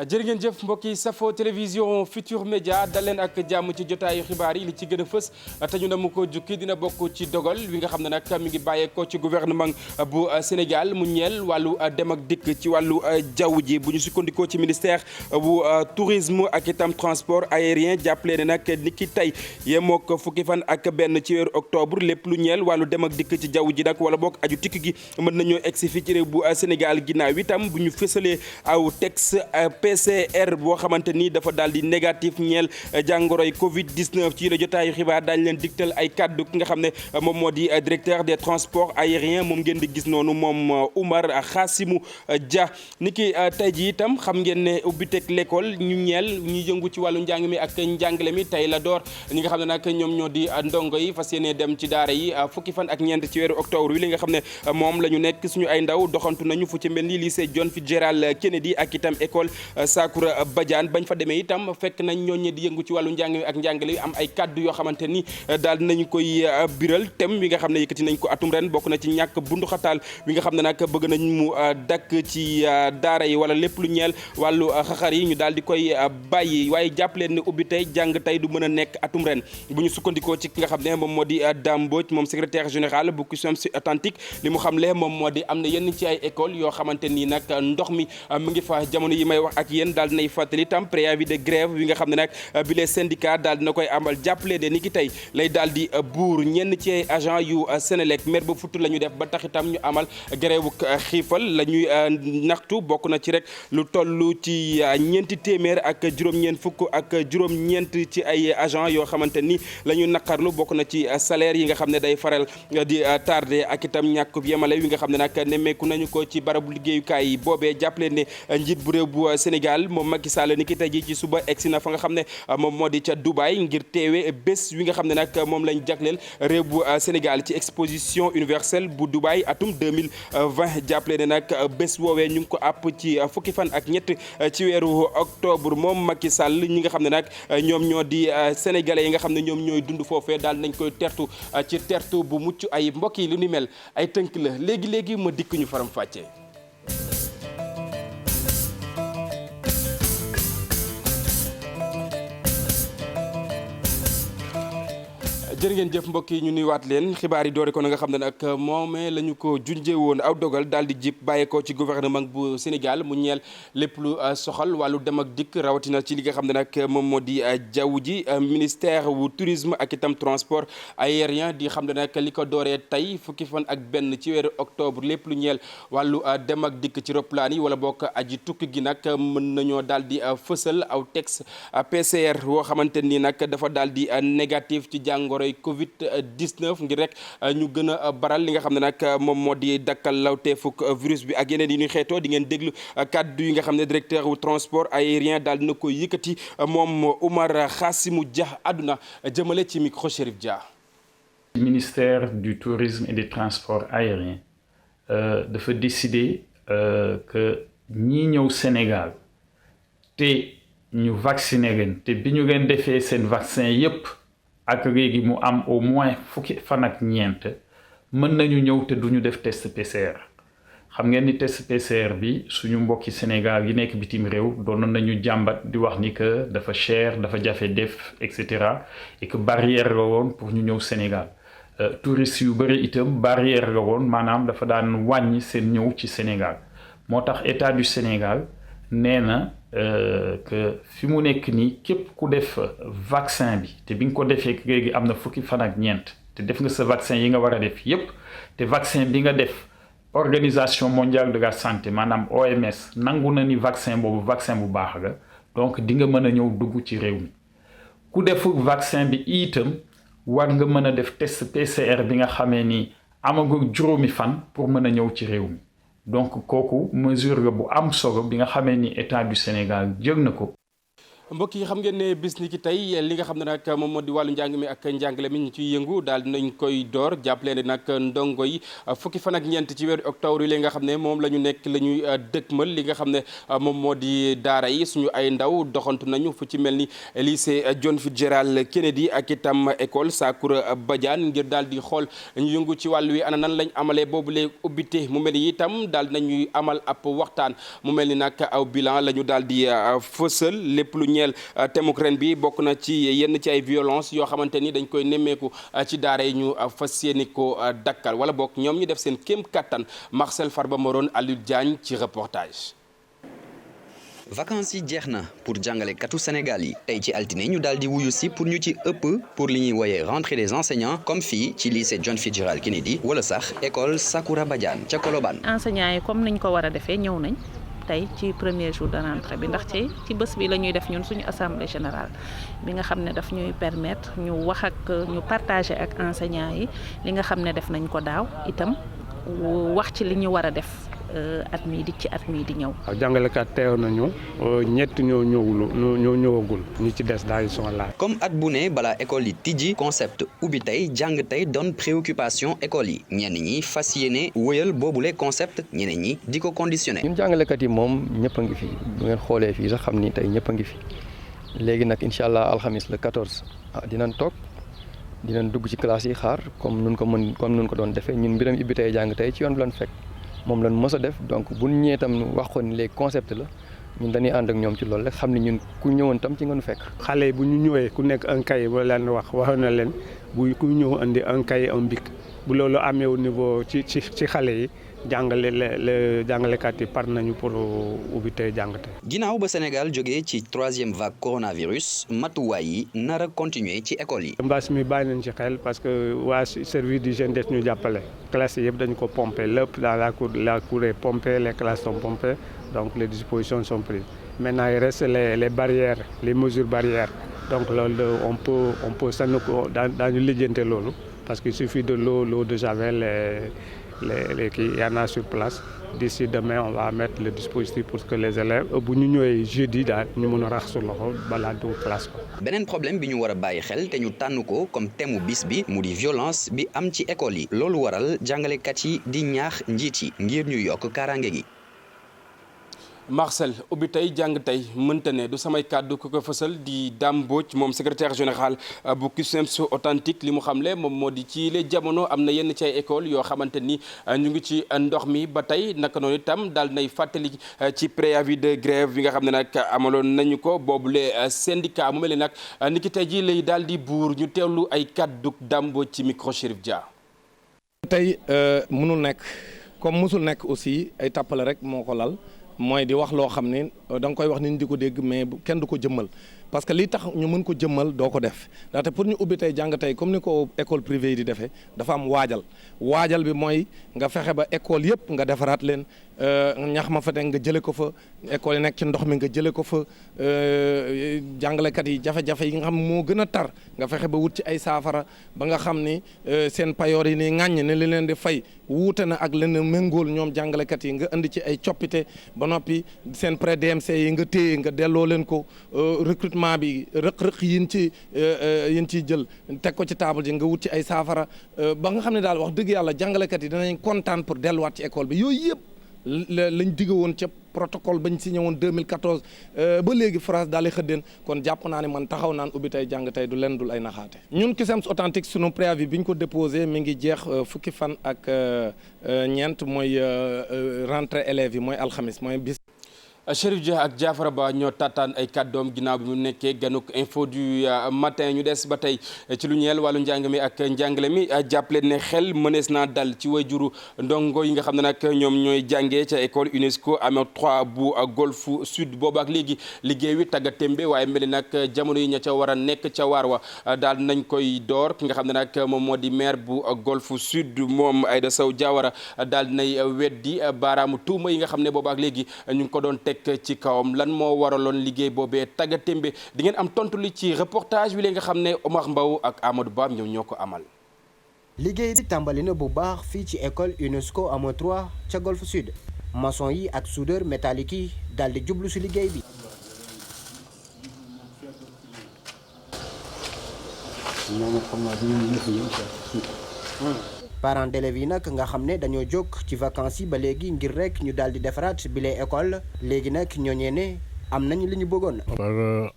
jërë ngeen jëf mbokk yi safo télévision Futur Média dal leen ak jàmm ci jotaayu xibaar yi li ci gën a fës te ñu na mu ko jukki dina bokk ci dogal wi nga xam ne nag mi ngi bàyyeekoo ci gouvernement bu Sénégal mu ñeel wàllu dem ak dikk ci wàllu jaww ji bu ñu sukkandikoo ci ministère bu tourisme ak itam transport aérien jàppale ne nag ni ki tey yemoo ko fukki fan ak benn ci weeru octobre lépp lu ñeel wàllu dem ak dikk ci jaww ji nag wala bokk aju tikk gi mën nañoo egsi fii ci réew bu Sénégal ginnaaw itam bu ñu fësalee aw texte PCR boo xamante ni dafa daal di négatif ñeel jàngoroy Covid 19 ci la jotaayu xibaar daañu leen digtal ay kaddu ki nga xam ne moom moo di directeur des transports aériens moom ngeen di gis noonu moom Oumar Khassimou Dia ni ki tey ji itam xam ngeen ne ubbiteg l'école ñu ñeel ñu yëngu ci wàllu njàng mi ak njàngale mi tey la door ñi nga xam ne nag ñoom ñoo di ndongo yi fas yéene dem ci daara yi fukki fan ak ñeent ci weeru octobre wi li nga xam ne moom la ñu nekk suñu ay ndaw doxantu nañu fu ci mel ni lycée John Fitzgerald Kennedy ak itam école Sakoura Badiane bañ fa demee itam fekk nañ ñooñu di yëngu ci wàllu njàng mi ak njàngale am ay kaddu yoo xamante ni daal nañu koy biral thème wi nga xam ne yëkkati nañ ko atum ren bokk na ci ñàkk bunduxataal wi nga xam ne nag bëgg nañ mu dakk ci daara yi wala lépp lu ñeel wàllu xaxar yi ñu daal di koy bàyyi waaye jàpp leen ne ubbi tey jàng tey du mën a nekk atum ren bu ñu sukkandikoo ci ki nga xam ne moom moo di Dame Mbodj moom secrétaire général bu CUSEMS authentique li mu xam le moom moo di am na yenn ci ay école yoo xamante nii nag ndox mi mu ngi fa jamono yi may wax ak yéen daal dinay fàttali tam préavis de grève wi nga xam ne nag bi les syndicats daal dina koy amal jàppale ne ni ki tey lay daal di buur ñenn ci ay agent yu Sénélec mer ba futt la ñu def ba tax itam ñu amal grève xiifal la ñuy naxtu bokk na ci rek lu toll ci ñeenti téeméer ak juróom-ñeent fukk ak juróom-ñeent ci ay agent yoo xamante ni la ñu naqarlu bokk na ci salaire yi nga xam ne day faral di tardé ak itam ñàkkub yemale wi nga xam ne nag nemmeeku nañu ko ci barabu liggéeyukaay yi boobee jàppale ne njiit bu réew bu Sénégal moom Macky Sall ni ki tey ji ci suba egsi na fa nga xam ne moom moo di ca Dubaï ngir teewe bés wi nga xam ne nag moom lañ jagleel réew bu Sénégal ci exposition universelle bu Dubaï atum 2020 jàppale ne nag bés woowee ñu ngi ko àpp ci fukki fan ak ñett ci weeru octobre moom Macky Sall ñi nga xam ne nag ñoom ñoo di sénégalais yi nga xam ne ñoom ñooy dund foofee daal nañ koy tertu ci tertu bu mucc ay mbokk yi lu ni mel ay tënk la léegi-léegi ma dikk ñu faram fàccee jërë ngeen jëf mbokk yi ñu nuyuwaat leen xibaar yi doore ko na nga xam ne nag moomee la ñu ko junjee woon aw dogal daal di jip bàyyeekoo ci gouvernement bu Sénégal mu ñeel lépp lu soxal wàllu dem ak dikk rawatina ci li nga xam ne nag moom moo di jaww ji ministère wu tourisme ak itam transport aérien di xam ne nag li ko dooree tey fukki fan ak benn ci weeru octobre lépp lu ñeel wàllu dem ak dikk ci roplaan yi wala bokk aji tukki gi nag mën nañoo daal di fësal aw texte PCR woo xamante ni nag dafa daal di négatif ci jàngoro Covid 19 ngir rek ñu gën a baral li nga xam ne nag moom moo di dakkal lawteefuk virus bi ak yeneen yi ñuy xeetoo di ngeen déglu kaddu yi nga xam ne directeur wu transport aérien daal dina ko yëkkati moom Oumar Khassimou Dia àdduna jëmale ci micro Chérif Dia. Ministère du tourisme et des transports aériens dafa décider que ñi ñëw Sénégal te ñu vacciner leen te bi ñu leen defee seen vaccin yépp ak léegi mu am au moins fukki fan ak ñeent mën nañu ñëw te duñu def test PCR xam ngeen ni test PCR bi suñu mbokki Sénégal yi nekk bitim réew doon nañu jàmbat di wax ni que dafa cher dafa jafe def et cetera et que barrière la woon pour ñu ñëw Sénégal touristes yu bëri itam barrière la woon maanaam dafa daan wàññi seen ñëw ci Sénégal moo tax état du Sénégal nee na que fi mu nekk nii képp ku def vaccin bi te bi nga ko defee léegi am na fukki fan ak ñeent te def nga sa vaccin yi nga war a def yépp te vaccin bi nga def organisation mondiale de la santé maanaam OMS nangu na ni vaccin boobu vaccin bu baax la donc di nga mën a ñëw dugg ci réew mi ku deful vaccin bi itam war nga mën a def test PCR bi nga xamee ni amagul juróomi fan pour mën a ñëw ci réew mi donc kooku mesure la bu am solo bi nga xamee ni état du Sénégal jël na ko. mbokk yi xam ngeen ne bis ni ki tey li nga xam ne nag moom moo di wàllu njàng mi ak njàngale mi ñu ciy yëngu daal dinañ koy door jàppale ne nag ndongo yi fukki fan ak ñeent ci weeru octobre yi li nga xam ne moom la ñu nekk la ñuy dëkkmal li nga xam ne moom moo di daara yi suñu ay ndaw doxantu nañu fu ci mel ni lycée John Fitzgerald Kennedy ak itam école Sakoura Badiane ngir daal di xool ñu yëngu ci wàllu wi ana nan lañ amalee boobule ubbite mu mel ni itam daal nañuy amal ab waxtaan mu mel ni nag aw bilan la ñu daal di fësal lépp lu ñeel temuk ren bi bokk na ci yenn ci ay violence yoo xamante ni dañ koy nemmeeku ci daara yi ñu fas yéene ko dakkal wala bokk ñoom ñu def seen kéem kattan Marcel Farba Moron Aliou Diagne ci reportage. vacances yi jeex na pour jàngalekatu Sénégal yi tey ci altine ñu daal di wuyu si pour ñu ci ëpp pour li ñuy woyee rentrée des enseignants comme fii ci lycée John Fitzgerald Kennedy wala sax école Sakoura Badiane ca Colobane. enseignants yi comme niñ ko war a defee ñëw nañ tey ci premier jour de rentrée bi ndax ci bés bi la ñuy def ñun suñu assemblée générale bi nga xam ne daf ñuy permettre ñu wax ak ñu partager ak enseignants yi li nga xam ne def nañ ko daaw itam wax ci li ñu war a def. at mii di ñëw. waaw jàngalekat teew nañu ñett ñoo ñëwagul ñu ci des daal sont là. comme at bu ne balaa école yi tijji concept ubbi tey jàng tey doon préoccupation école yi ñenn ñi fas yéene wëyal boobule concept ñeneen ñi di ko conditionné. ñun jàngalekat yi moom ñëpp a ngi fi bu ngeen xoolee fii sax xam ni tey ñëpp a ngi fi léegi nag incha allah alxamis le 14 dinañ toog dinañ dugg ci classe yi xaar comme nun ko doon defee ñun mbiram ubbi tey jàng tey ci yoon bi lañ fekk. moom lañ mës a def donc bu ñëwee tam wax ko ni léegi concept la ñun dañuy ànd ak ñoom ci loolu rek xam ne ñun ku ñëwoon tam ci nga nu fekk. xale yi bu ñu ñëwee ku nekk un cahier ba leen waxoon na leen bu ku ñëw andi un cahier un bic bu loolu amee au niveau ci xale yi jàngalekat yi par nañu pour ubbi tey jàng tey. ginnaaw ba Sénégal jógee ci 3e vague coronavirus matuwaay yi nar a continuer ci école yi. mbas mi bàyyi nañ ci xel parce que waa service d'hygiène des ñu jàppale classes yi yëpp dañu ko pompé lépp dans la cour est pompée les classes sont pompées donc les dispositions sont prises maintenant il reste les barrières les mesures barrières donc loolu on peut sànni ko daañu lijjante loolu parce qu'il suffit de l'eau de javel les kii y en a sur place d'ici demain on va mettre le dispositif pour que les élèves bu ñu ñëwee jeudi daal ñu mën a raxasu loxo balaa dugg classe ko. beneen problème bi ñu war a bàyyi xel te ñu tànn ko comme thème bis bi mu di violence bi am ci école yi loolu waral jàngalekat yi di ñaax njiit yi ngir ñu yokk kaaraange gi. Marcel ubbi tey jàng tey mënta ne du samay kàddu ku ko fësal di Dame Mbodj moom secrétaire général bu CUSEMS authentique li mu xamle moom moo di ci les jamono am na yenn ci ay école yoo xamante ni ñu ngi ci ndox mi ba tey naka noonu itam daal nay fàttali ci préavis de grève bi nga xam ne nag amaloon nañu ko boobule syndicat mu mel ni nag ni ki tey jii lay daal di buur ñu teewlu ay kàddu Dame Mbodj ci micro Chérif Dia. tey mënul nekk comme mësul nekk aussi ay tàppale rek moo ko lal. mooy di wax loo xam ne da nga koy wax ni di ko dégg mais kenn du ko jëmmal parce que li tax ñu mën ko jëmmal doo ko def ndaxte pour ñu ubbi tey jàng tey comme ni ko école privée yi di defee dafa am waajal bi mooy nga fexe ba école yëpp nga defaraat leen ñax ma fa nekk nga jële ko fa école yi nekk ci ndox mi nga jële ko fa jàngalekat yi jafe-jafe yi nga xam moo gën a tar nga fexe ba wut ci ay saafara ba nga xam ni seen payoor yi ni ŋàññ ne li leen di fay wuute na ak leen méngool ñoom jàngalekat yi nga indi ci ay coppite ba noppi seen pré DMC yi nga téye nga delloo leen ko recrutement bi rëq-rëq yin ciy jël teg ko ci table ji nga wut ci ay saafara ba nga xam ne daal wax dëgg yàlla jàngalekat yi danañ kontaan pour delluwaat ci école bi yooyu yëpp lañ digg woon ca protocole bañ signé woon 2014 ba léegi France daal di xëddeen kon jàpp naa ne man taxaw naan ubbi tey jàng tey du leen dul ay naxaate ñun CUSEMS authentique sunu préavis bi ñu ko déposé mi ngi jeex fukki fan ak ñeent mooy rentrée élèves yi mooy alxamis mooy bis. Chérif Dia ak Diafara Ba ñoo tàttaan ay kàddoom ginnaaw bi mu nekkee ganuk info du matin ñu des ba tey ci lu ñeel wàllu njàng mi ak njàngale mi jàppale ne xel mënees naa dal ci wayjuru ndongo yi nga xam ne nag ñoom ñooy jàngee ca école UNESCO Ameth 3 bu Golf Sud boobu ak léegi liggéey wi tagga témbe waaye mel ni nag jamono yi ña ca war a nekk ca waar wa daal nañ koy door ki nga xam ne nag moom moo di maire bu Golf Sud moom Aïda Sow Diawara daal nay weddi baaraamu tuuma yi nga xam ne boobu ak léegi ñu ngi ko doon ci kawam lan moo waraloon liggéey boobee tagga témbe di ngeen am tontu li ci reportage bi léegi nga xam ne Omar Mbaw ak Amadou Ba ñoom ñoo ko amal. liggéey bi tàmbali na bu baax fii ci école UNESCO Ameth 3 ca Golf Sud maçon yi ak soudeur métallique yi daal di jublu si liggéey bi. ñoom xam naa dinañ yëf yi incha allah. parents d'élèves yi nag nga xam ne dañoo jóg ci vacances yi ba léegi ngir rek ñu daal di defaraat bile école léegi nag ñooñee ne am nañ li ñu bëggoon.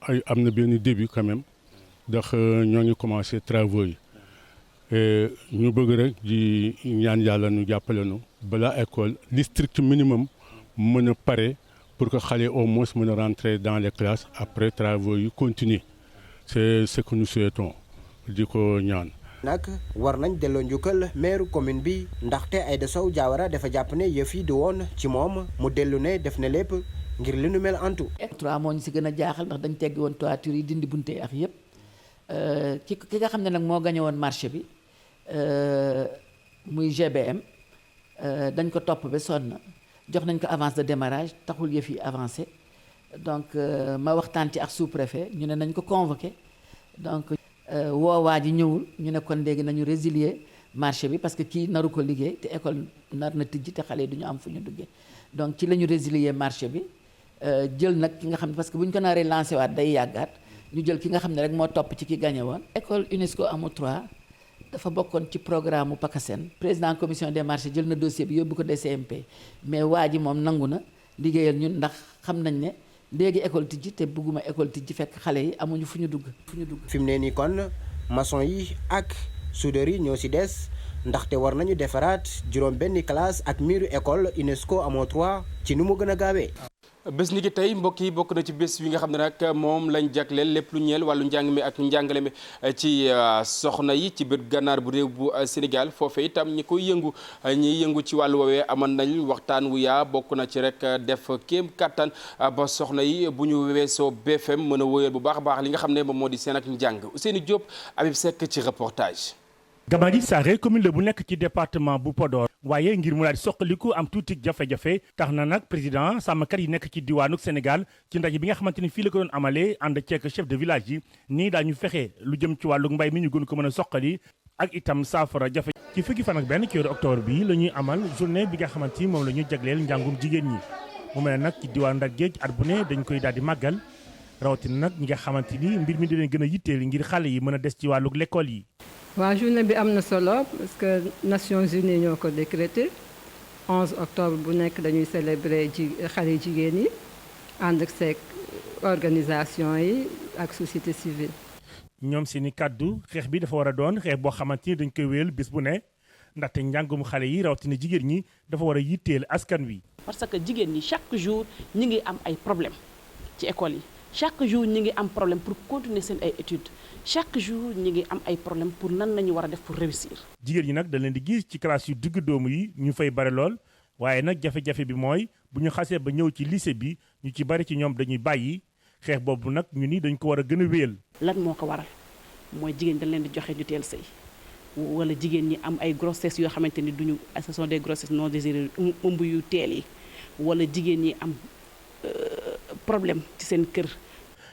ay am na benn début quand même ndax ñoo ngi commencé travaux yi ñu bëgg rek di ñaan yàlla ñu jàppale nu balaa école li strict minimum mën a pare pour que xale au moins mën a rentrer dans les classes après travaux yi continuer c'est ce que nous souhaitons di ko ñaan. nag war nañ delloo njukkal maire commune bi ndaxte Aïda Sow Diawara dafa jàpp ne yëf yi di woon ci moom mu dellu ne def na lépp ngir li nu mel antu. 3 moo ñu si gën a jaaxal ndax dañ teggi woon toiture yi dindi bunte ak yëpp ki nga xam ne nag moo gañe woon marché bi muy GBM dañ ko topp ba sonn jox nañ ko avance de démarrage taxul yëf yi avancé donc ma waxtaan ci ak sous-préfet ñu ne nañ ko convoqué donc woowaa ji ñëwul ñu ne kon léegi nañu résilier marché bi parce que kii naru ko liggéey te école nar na tijji te xale yi du ñu am fu ñu duggee donc ci la ñu résilier marché bi jël nag ki nga xam ne parce que bu ñu ko naree lancé waat day yàggaat ñu jël ki nga xam ne rek moo topp ci ki gagné woon. école UNESCO Hamo 3 dafa bokkoon ci programme mu PACASEN président commission des marchés jël na dossier bi yóbbu ko DCMP mais waa ji moom nangu na liggéeyal ñun ndax xam nañ ne léegi école tijji te bëgguma école tijji fekk xale yi amuñu fu ñu dugg. fi mu ne nii kon maçon yi ak soudeur yi ñoo ci des ndaxte war nañu defaraat juróom benn classe ak miiru école UNESCO Hamo 3 ci nu mu gën a gaawee. bés ni ki tey mbokk yi bokk na ci bés bi nga xam ne nag moom lañ jagleel lépp lu ñeel wàllu njàng mi ak njàngale mi ci soxna yi ci bët gànnaar bu réew bu Sénégal foofee itam ñi koy ñiy yëngu ci wàllu woowee amal nañ waxtaan wu yaa bokk na ci rek def kéem kattan ba soxna yi bu ñu weesoo BFM mën a wóyal bu baax a baax li nga xam ne moom moo di seen ak njàng Ousseynou Diop Habib Seck ci reportage. Gamadi Saré commune la bu nekk ci département bu Podor waaye ngir mu daal di soqaliku am tuuti jafe-jafe tax na nag président sàmmkat yi nekk ci diwaanu Sénégal ci ndaje bi nga xamante ni fii la ko doon amalee ànd ceek chef de village yi nii daañu fexe lu jëm ci wàllu mbay mi ñu gën ko mën a soqali ak itam saafara jafe. ci fukki fan ak benn ci weeru octobre bi la ñuy amal journée bi nga xamante ni moom la ñuy jagleel njàngum jigéen ñi mu mel ne nag ci diwaanu Ndar Géej at bu ne dañ koy daal di màggal rawatina nag ñi nga xamante ni mbir mi dinañ gën a yitteel ngir xale yi mën a des ci wàllu l'école yi. waaw journée bi am na solo parce que Nations Unies ñoo ko décrété 11 octobre bu nekk dañuy célébrer xale jigéen yi ànd ak seeg organisation yi ak société civile. ñoom seeni kàddu xeex bi dafa war a doon xeex boo xamante ni dañ koy wéyal bis bu ne ndaxte njàngum xale yi rawatina jigéen ñi dafa war a yitteel askan wi. parce que jigéen ñi chaque jour ñi ngi am ay problème ci école yi chaque jour ñi ngi am problème pour continuer seen ay études. chaque jour ñi ngi am ay problème pour nan nañu war a def pour réussir. jigéen ñi nag dañ leen di gis ci classe yu digg doomu yi ñu fay bare lool waaye nag jafe-jafe bi mooy bu ñu xasee ba ñëw ci lycée bi ñu ci bari ci ñoom dañuy bàyyi xeex boobu nag ñu ni dañ ko war a gën a wéyal. lan moo ko waral mooy jigéen dañ leen di joxe ñu teel sëy wala jigéen ñi am ay grossesse yoo xamante ni duñu ce sont des grossesses non désirées ëmb yu teel yi wala jigéen ñi am problème ci seen kër.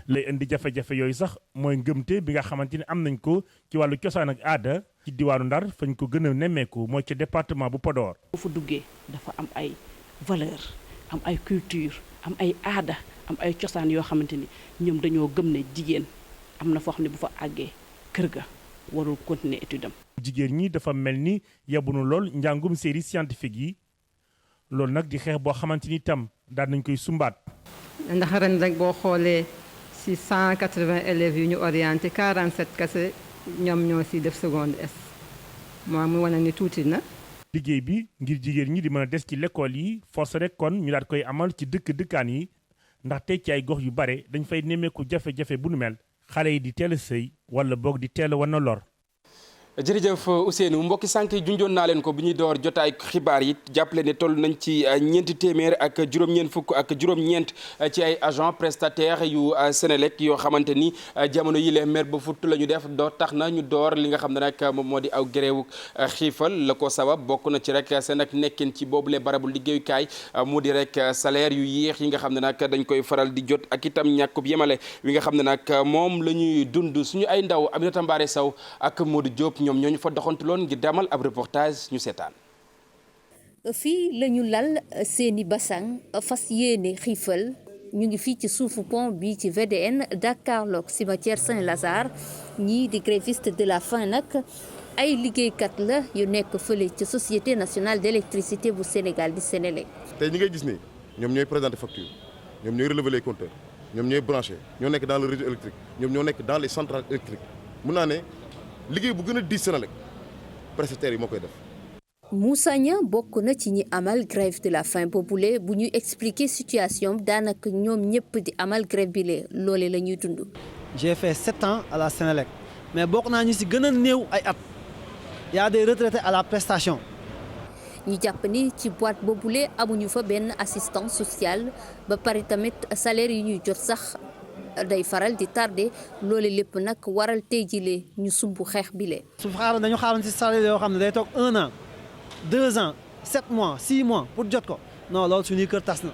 lay indi jafe-jafe yooyu sax mooy ngëmte bi nga xamante ni am nañ ko ci wàllu cosaan ak aada ci diwaanu Ndar fañ ko gën a nemmeeku mooy ci département bu Podor. bu fa duggee dafa am ay valeur am ay culture am ay aada am ay cosaan yoo xamante ni ñoom dañoo gëm ne jigéen am na foo xam ne bu fa àggee kër ga warul continuer étude am. jigéen ñi dafa mel ni yebunu lool njàngum série scientifique yi loolu nag di xeex boo xamante ni itam daan nañ koy sumbaat. ndax ren rek boo xoolee. si 180 élèves yu ñu orienté 47 kese ñoom ñoo si def seconde S moo mu wane ni tuuti na. liggéey bi ngir jigéen ñi di mën a des ci l'école yi force rek kon ñu daal koy amal ci dëkkaan yi ndaxte ci ay gox yu bare dañ fay nemmeeku jafe-jafe bu nu mel xale yi di teel a sëy wala boog di teel a wan na lor. jërëjëf Ousseynou mbokki sànq junjoon naa leen ko bi ñuy door jotaay xibaar yi jàppale ne toll nañ ci ñeenti téeméer ak juróom-ñeent fukk ak juróom-ñeent ci ay agent prestataire yu Sénélec yoo xamante ni jamono yi lee mer ba futt la ñu def doo tax na ñu door li nga xam ne nag moom moo di aw gréewu xiifal la ko sabab bokk na ci rek seen ak nekkin ci boobule barabu liggéeyukaay mu di rek salaire yu yéex yi nga xam ne nag dañ koy faral di jot ak itam ñàkkub yemale wi nga xam ne nag moom la ñuy dund suñu ay ndaw Aminata Mbaare Sow ak Modou Diop ñoom ñooñu fa doxantuloon ngir demal ab reportage ñu seetaan. fii la ñu lal seeni basang fas yéene xiifal ñu ngi fii ci suufu pont bi ci VDN jàkkaarloog cimetière Saint-Lazare ñii di grévistes de la faim nag ay liggéeykat la yu nekk fële ci société nationale d'électricité bu Sénégal di Sénélec. tey ñi ngay gis ni ñoom ñooy présenter facture ñoom ñooy relever les compteurs ñoom ñooy branché ñoo nekk dans le réseau électrique ñoom ñoo nekk dans les centrales électriques mun naa ne liggéey bu gën a diis Sénélec prestataires yi moo koy def. Moussa Niang bokk na ci ñi amal grève de la faim boobule bu ñuy expliquer situation daanaka ñoom ñëpp di amal grève bi lee loole la ñuy dund. J'ai fait 7 ans à la Sénélec mais bokk naa ñu ci gën a néew ay at y a des retraités à la prestation. ñu jàpp ni ci boîte boobule amuñu fa benn assistance sociale ba pare tamit salaire yi ñuy jot sax day faral di tardé loole lépp nag waral tey jile ñu sumbu xeex bile. su xaaroon dañu xaaroon ci salaire yoo xam ne day toog 1 an 2 ans 7 mois 6 mois pour jot ko non loolu suñuy kër tas na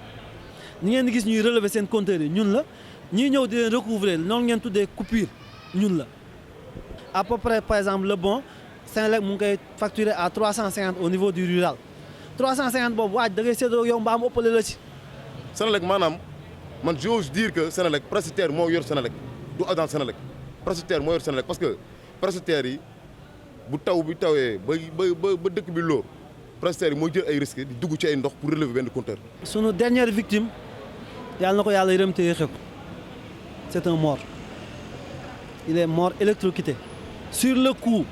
ñi ngeen di gis ñuy relever seen compteur yi ñun la ñuy ñëw di leen recouvrer noonu ngeen tuddee coupure ñun la à peu près par exemple le bon Sénélec mu ngi koy facturer à 350 au niveau du rural 350 boobu waaj da ngay séddoo yow mbaa mu ëppale la ci. Sénélec maanaam man j'ose dire que Sénélec prestataire moo yor Sénélec du agent Sénélec prestataire moo yor Sénélec parce que prestataire yi bu taw bi tawee ba dëkk bi loo prestataire yi mooy jël ay risques di dugg ci ay ndox pour relever benn compteur. sunu dernière victime yàlla na ko yàlla yërëm te yéexe ko c'est un mort il est mort électrocuté sur le coup.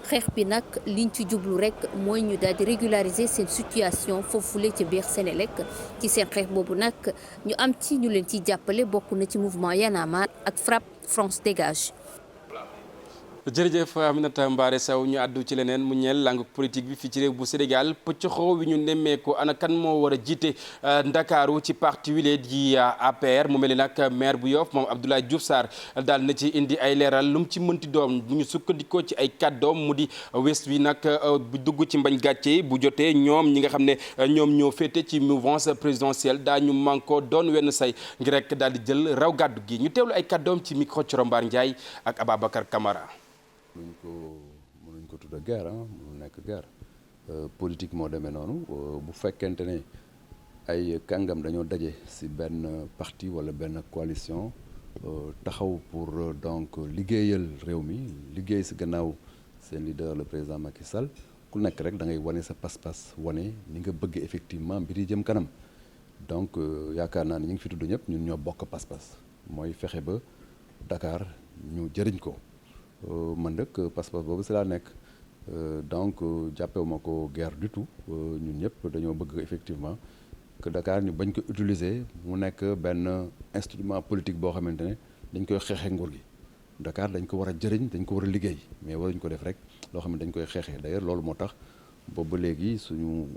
xeex bi nag liñ ci jublu rek mooy ñu daal di régulariser seen situation foofule ci biir Sénélec ci seen xeex boobu nag ñu am ci ñu leen ciy jàppale bokk na ci mouvement Y'en a marre ak FRAPP France Dégage. jërëjëf Aminata Mbaare Sow ñu àddu ci leneen mu ñeel langue politique bi fii ci réew bu Sénégal pëccxoo wi ñu nemmeeku ana kan moo war a jiite Ndakaaru ci parti wile di APR mu mel ni nag maire bu Yoff moom Abdoulaye Diouf Sarr daal na ci indi ay leeral lu mu ci mënti doom bu ñu sukkandikoo ci ay kàddoom mu di West wi nag bu dugg ci mbañ gàcce bu jotee ñoom ñi nga xam ne ñoom ñoo féete ci mouvance présidentielle daañu manko doon wenn say ngir rek daal di jël raw gàddu gi ñu teewlu ay kàddoom ci micro Corombaar Ndiaye ak Ababacar Camara. mënuñ ko tudda guerre mënu nekk guerre politique moo demee noonu bu fekkente ne ay kàngam dañoo daje ci benn parti walla benn coalition taxaw pour donc liggéeyal réew mi liggéey ci gannaaw seen leader le président Macky Sall ku nekk rek da ngay wane sa pas-pas wane ni nga bëgg effectivement mbir yi jëm kanam donc yaakaar naa ne ñu ngi fi tudd ñëpp ñun ñoo bokk pas-pas mooy fexe ba Dakar ñu jëriñ ko. man nag passeport boobu si laa nekk donc jàppewuma ko guerre du tout ñun ñëpp dañoo bëgg effectivement que Dakar ñu bañ ko utiliser mu nekk benn instrument politique boo xamante ne dañ koy xeexee nguur gi Dakar dañ ko war a jëriñ dañ ko war a liggéey mais waruñ ko def rek loo xam ne dañ koy xeexee d'ailleurs loolu moo tax boobu ba léegi suñu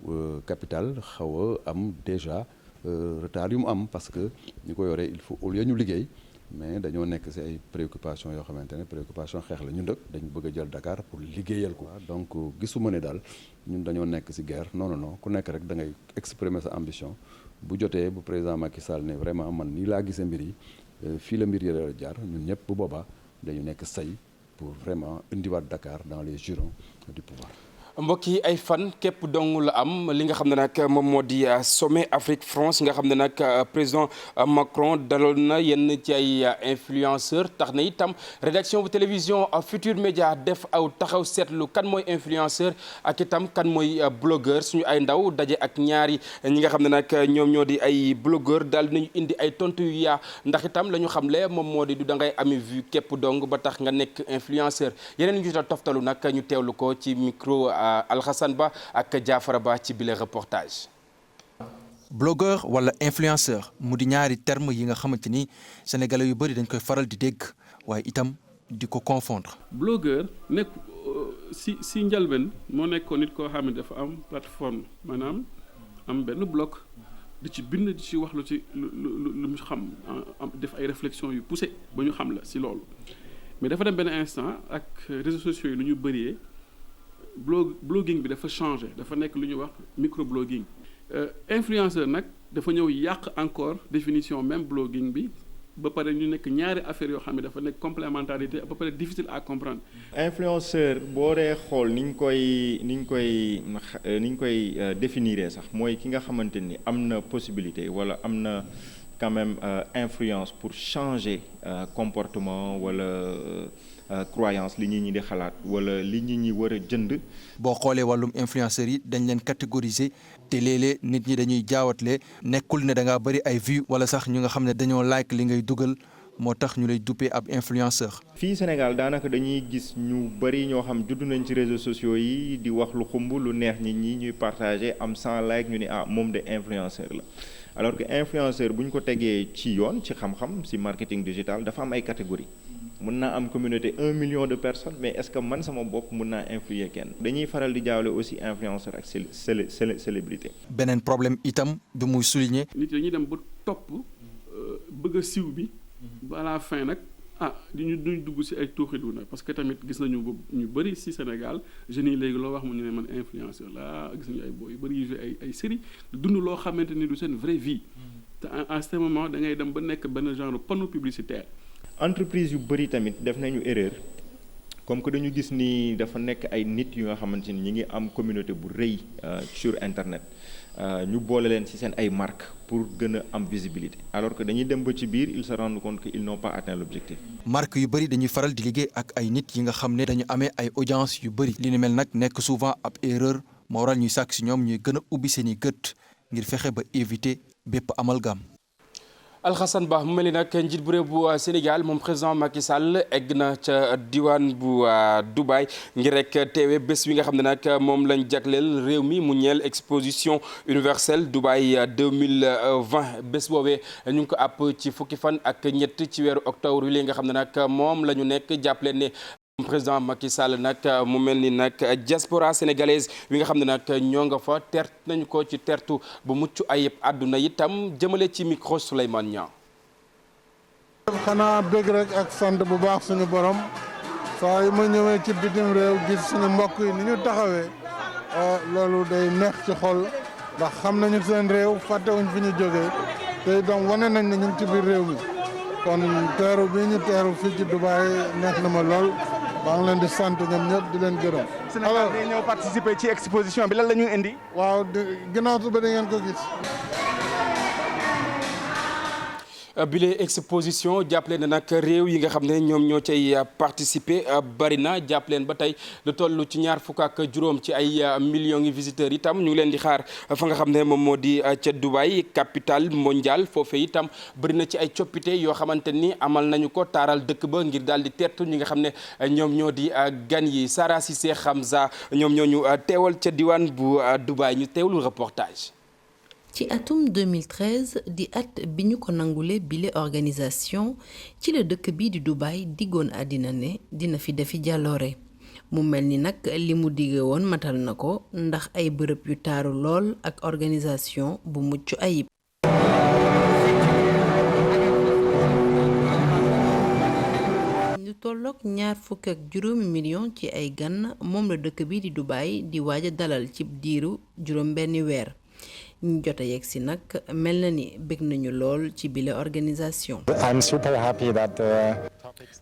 capitale xaw a am déjà retard yu mu am parce que ñu ko yoree il faut au lieu ñu liggéey mais dañoo nekk ci ay préoccupations yoo xamante ne préoccupation xeex la ñun nag dañu bëgg a jël Dakar pour liggéeyal ko. donc gisuma ne daal ñun dañoo nekk ci guerre non non non ku nekk rek da ngay exprimer sa ambition bu jotee bu président Macky Sall ne vraiment man nii laa gisee mbir yi fii la mbir yi la jaar ñun ñëpp bu boobaa dañu nekk say pour vraiment indiwaat Dakar dans les jurons du pouvoir. mbokk yi ay fan képp dong la am li nga xam ne nag moom moo di sommet Afrique France nga xam ne nag président Macron daloon na yenn ci ay influenceurs tax na itam rédaction bu télévision Futur Média def aw taxaw seetlu kan mooy influenceur ak itam kan mooy blogueur suñu ay ndaw daje ak ñaari ñi nga xam ne nag ñoom ñoo di ay blogueur daal dinañu indi ay tontu yu yaa ndax itam la ñu xamle moom moo di du da ngay ami vue képp dong ba tax nga nekk influenceur yeneen ñu toftalu nag ñu teewlu ko ci micro. Alxasan Ba ak Jaafara Ba ci bile reportage. blogueur wala influenceur mu di ñaari terme yi nga xamante ni sénégalais yu bëri dañ koy faral di dégg waaye itam di ko confondre. blogueur nekk si njëlbeen moo nekkoon nit koo xam ne dafa am plateforme maanaam am benn blog di ci bind di ci wax lu ci lu mu xam def ay réflexion yu poussé ba ñu xam la si loolu mais dafa dem benn instant ak réseaux sociaux yi lu ñu bëree. blogging bi dafa changé dafa nekk lu ñuy wax microblogging influenceur nag dafa ñëw yàq encore définition même blogging bi ba pare ñu nekk ñaari affaire yoo xam ne dafa nekk complémentarité ba pare difficile à comprendre. influenceur boo dee xool ni ñu koy définir sax mooy ki nga xamante ni am na possibilité wala am na quand même influence pour changer comportement wala croyance li nit ñi di xalaat wala li nit ñi war a jënd. boo xoolee wàllum influenceurs yi dañ leen catégoriser te léeg-léeg nit ñi dañuy jaawatle nekkul ne da ngaa bëri ay vues wala sax ñu nga xam ne dañoo like li ngay dugal moo tax ñu lay duppee ab influenceur. fii Sénégal daanaka dañuy gis ñu bëri ñoo xam judd nañ ci réseaux sociaux yi di wax lu xumb lu neex nit ñi ñuy partager am 100 like ñu ne moom de influenceur la. alors que influenceur bu ñu ko tegee ci yoon ci xam-xam ci marketing digital dafa am ay catégories mën naa am communauté 1 million de personnes mais est-ce que man sama bopp mën naa influer kenn. dañuy faral di jaawle aussi influenceur ak célébrité. beneen problème itam bi muy souligner. nit dañuy dem ba topp bëgg a siiw bi ba à la fin nag duñ dugg ci ay tuuxidu na parce que tamit gis nañu ñu bëri ci Sénégal jeunes yi léegi loo wax mu ñu ne man influenceur la gis nañu ay boy yu bëri yu joué ay série dund loo xamante ni du seen vraie vie te à ce moment da ngay dem ba nekk benn genre panneau publicitaire. entreprise yu bëri tamit def nañu erreur comme que dañu gis ni dafa nekk ay nit yu nga xamante ni ñi ngi am communauté bu rëy sur internet ñu boole leen ci seen ay marques pour gën a am visibilité alors que dañuy dem ba ci biir ils se rendent compte que ils n'ont pas atteint l'objectif. marques yu bëri dañuy faral di liggéey ak ay nit yi nga xam ne dañu amee ay audience yu bëri li ni mel nag nekk souvent ab erreur moo waral ñuy sàkk ci ñoom ñuy gën a ubbi seen i gët ngir fexe ba éviter bépp amalgame. Alhassane Ba mu mel ni nag njiit bu réew bu Sénégal moom président Macky Sall egg na ca diwaan bu Dubaï ngir rek teewe bés wi nga xam ne nag moom lañ jagleel réew mi mu ñeel exposition universelle Dubaï 2020 bés boobee ñu ngi ko àpp ci fukki fan ak ñett ci weeru octobre yi nga xam ne nag moom la ñu nekk jàppale ne président Macky Sall nag mu mel ni nag diaspora sénégalaise wi nga xam ne nag ñoo nga fa tert nañu ko ci tertu bu mucc ayib àdduna itam jëmale ci micro Souleymane Niang. xanaa bëgg rek ak sant bu baax suñu borom saa yi ma ñëwee ci bitim réew gis suñu mbokk yi ni ñu taxawee loolu day neex ci xol ndax xam nañu seen réew fàttewuñ fi ñu jógee te itam wane nañ ne ñu ngi ci biir réew mi kon teeru bi ñu teeru fii ci Dubaï neex na ma lool. maa ngi leen di sant ñoom ñëpp di leen gërëm. Sénégal day ñëw participer ci exposition bi lan la ñuy indi. waaw ginnaaw suba da ngeen ko gis. bile exposition jàppaleen na nag réew yi nga xam ne ñoom ñoo cay participer bari na jàppaleen ba tey lu toll ci 25 ci ay millions yi visiteurs itam ñu ngi leen di xaar fa nga xam ne moom moo di ca Dubaï capitale mondiale foofee itam bari na ci ay coppite yoo xamante ni amal nañu ko taaral dëkk ba ngir daal di teertu ñi nga xam ne ñoom ñoo di gan yi Sara Cissé Hamza ñoom ñoo ñu teewal ca diwaan bu Dubaï ñu teewlu reportage. ci atum 2013 di at bi ñu ko nangule bile organisation ci la dëkk bii di Dubaï diggoon àddina ne dina fi defi jàlloore mu mel ni nag li mu digge woon matal na ko ndax ay bërëb yu taaru lool ak organisation bu mucc ayib. lu tolloog 25 millions ci ay gan moom la dëkk bii di Dubaï di waaj a dalal ci diiru juróom-benni weer. ñu jot a yegg si nag mel na ni bëgg nañu lool ci bile organisation. I'm super happy that.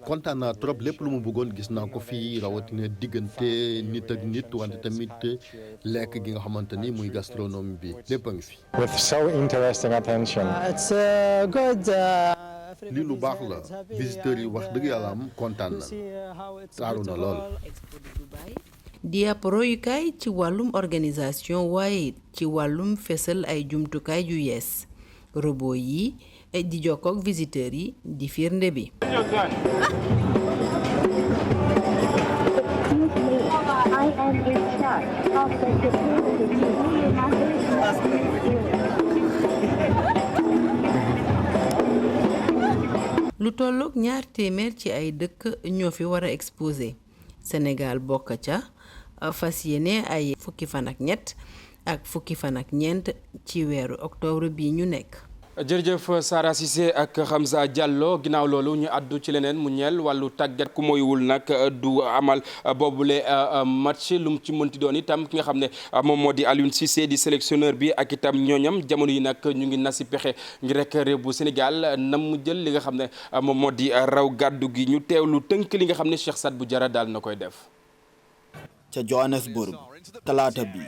kontaan naa trop lépp lu mu bëggoon gis naa ko fii rawatina diggante nit ak nit wante tamit lekk gi nga xamante ni muy gastronomie bi lépp a ngi fi. with so interesting attention. It's good. lii lu baax la visiteurs yi wax dëgg yàlla am kontaan na taaru na lool. di ab royukaay ci wàllum organisation waaye ci wàllum fesal ay jumtukaay yu yees robot yi di jokkook visiteurs yi di firnde bi. lu tolloog 200 ci ay dëkk ñoo fi war a exposé Sénégal bokk ca. fas yéene ay fukki fan ak ñett ak fukki fan ak ñeent ci weeru octobre bii ñu nekk. jërëjëf Sara Cissé ak Hamza Diallo ginnaaw loolu ñu àddu ci leneen mu ñeel wàllu tàggat ku moywul nag du amal boobule match lu mu ci mënti doon itam ki nga xam ne moom moo di Aliou Cissé di sélectionneur bi ak itam ñooñam jamono yi nag ñu ngi nasi pexe ngir rek réew bu Sénégal nam mu jël li nga xam ne moom moo di raw gàddu gi ñu teewlu tënk li nga xam ne Cheikh Sadbou Diarra daal na koy def. ca Johannesburg talaata bi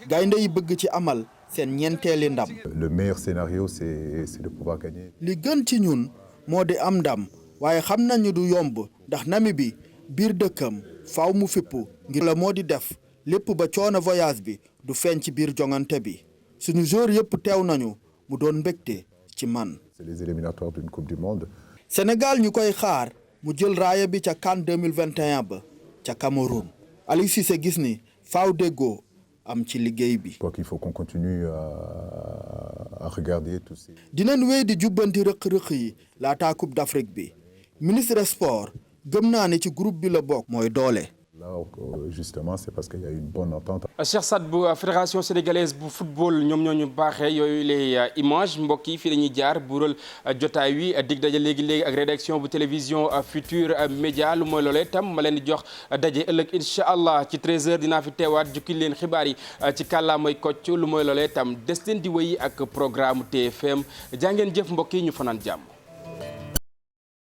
gaynde yi bëgg ci amal seen ñeenteeli ndam. Le meilleur scénario c'est de pouvoir gagner. li gën ci ñun moo di am ndam waaye xam nañu du yomb ndax Namibie biir dëkkam faaw mu fippu ngir la moo di def lépp ba coono voyage bi du feeñ ci biir jongante bi suñu joueur yëpp teew nañu mu doon mbégte ci man. C'est les éliminatoires d'une coupe du monde. Sénégal ñu koy xaar mu jël raaya bi ca CAN 2021 ba ca Cameroun Aliou Cissé gis ni faaw déggoo am ci liggéey bi. Je crois qu'il faut qu'on continue à regarder tous ces. dinañ wéy di jubbanti rëq-rëq yi laataa Coupe d'Afrique bi ministre des sports gëm naa ne ci groupe bi la bokk mooy doole. Là justement c'est parce qu'il y a une bonne entente. Cheikh Saad bu fédération sénégalaise bu football ñoom ñoo ñu baaxee yooyu les images mbokk yi fii dañuy jaar buural jotaay wi dig daje léegi ak rédaction bu télévision Futur Média lu mooy loolee tam ma leen di jox daje ëllëg incha allah ci 13h dinaa fi teewaat jukki leen xibaar yi ci kàllaamay kocc lu mooy loolee tam des leen di wéy ak programme TFM jaa ngeen jëf mbokk yi ñu fanaan jàmm.